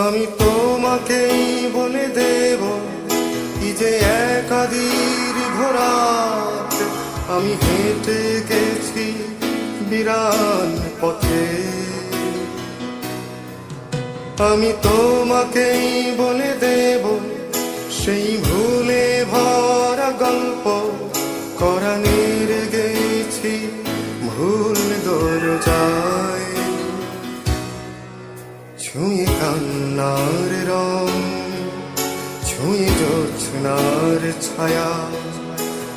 আমি তোমাকেই বলে দেব কি যে একাদির ঘোরাত আমি হেঁটে গেছি বিরান পথে। আমি তোমাকেই বলে দেব সেই ভুলে ভরা গল্প কোরআনের গেছি ভুল দরজায়। ছুঁয়ে কান্নার রং, ছুঁয়ে জোছনার ছায়া,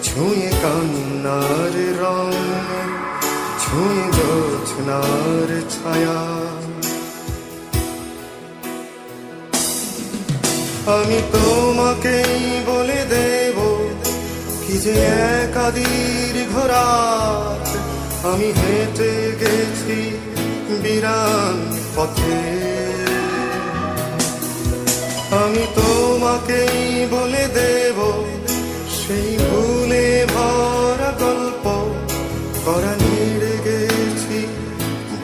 ছুঁয়ে কান্নার রং, ছুঁয়ে জোছনার ছায়া। আমি তোমাকেই বলে দেব কি যে একাদির ঘোরাত আমি হেঁটে গেছি বিরান পথে। আমি তোমাকেই বলে দেব সেই ভুলে ভরা গল্প কোরআনের গেছি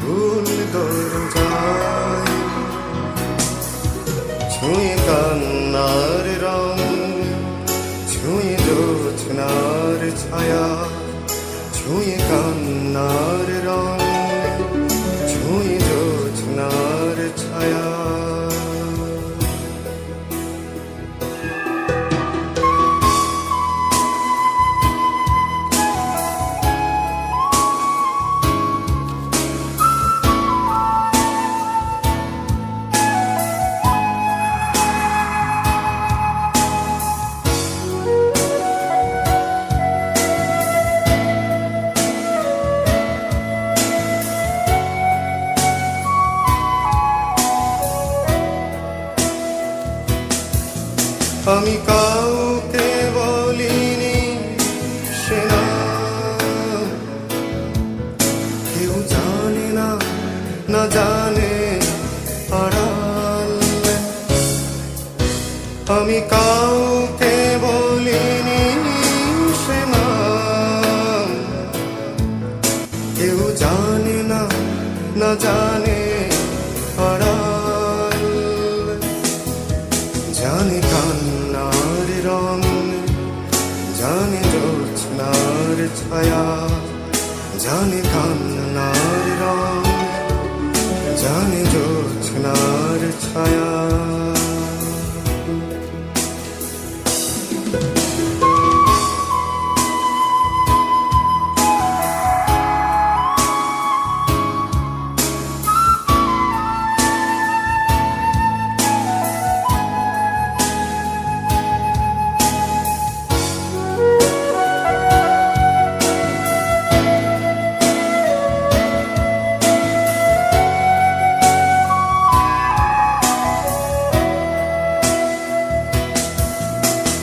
ভুল দরজায়। ছুঁয়ে কান্নার রং, ছুঁয়ে জোছনার ছায়া, ছুঁয়ে কান্নার রং, ছুঁয়ে জোছনার ছায়া। আমি কাউকে বলিনি সে নাম, কেউ জানে না, না জানে আড়াল। আমি কাউকে বলিনি সে নাম, কেউ জানে না, না জানে আড়াল। জানে কান্নার রং, জানে জোছনার ছায়া, জানে কান্নার রং, জানে জোছনার ছায়া।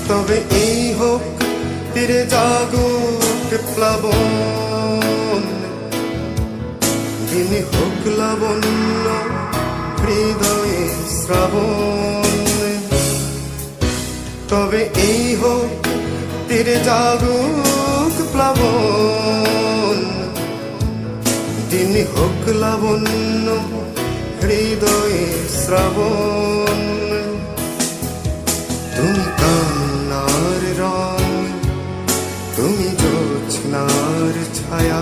তবে এই হোক ফিরে জাগুক প্লাবন, দিনে হোক লাবণ্য হৃদয়ে শ্রাবণ। তবে এই হোক ফিরে জাগুক প্লাবন, দিনে হোক লাবণ্য হৃদয়ে শ্রাবণ। তুমি কান্নার রং, তুমি জোছনার ছায়া,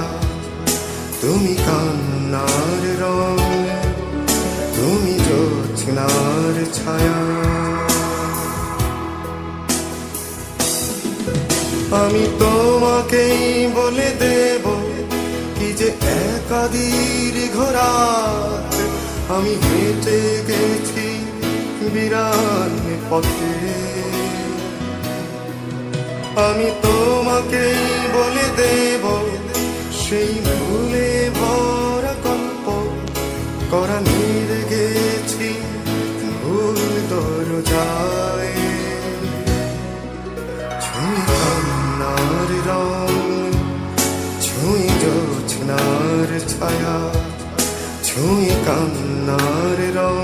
তুমি কান্নার রং, তুমি জোছনার ছায়া। আমি তোমাকেই বলে দেব কি যে একাদির ঘোরাত আমি হেঁটে গেছি বিরান পথে। আমি তোমাকেই বলে দেব সেই ভুলে ভরা গল্প কোরআনের গেছি ভুল দরজায়। ছুঁয়ে কান্নার রং, ছুঁয়ে জোছনার ছায়া, ছুঁয়ে কান্নার রং,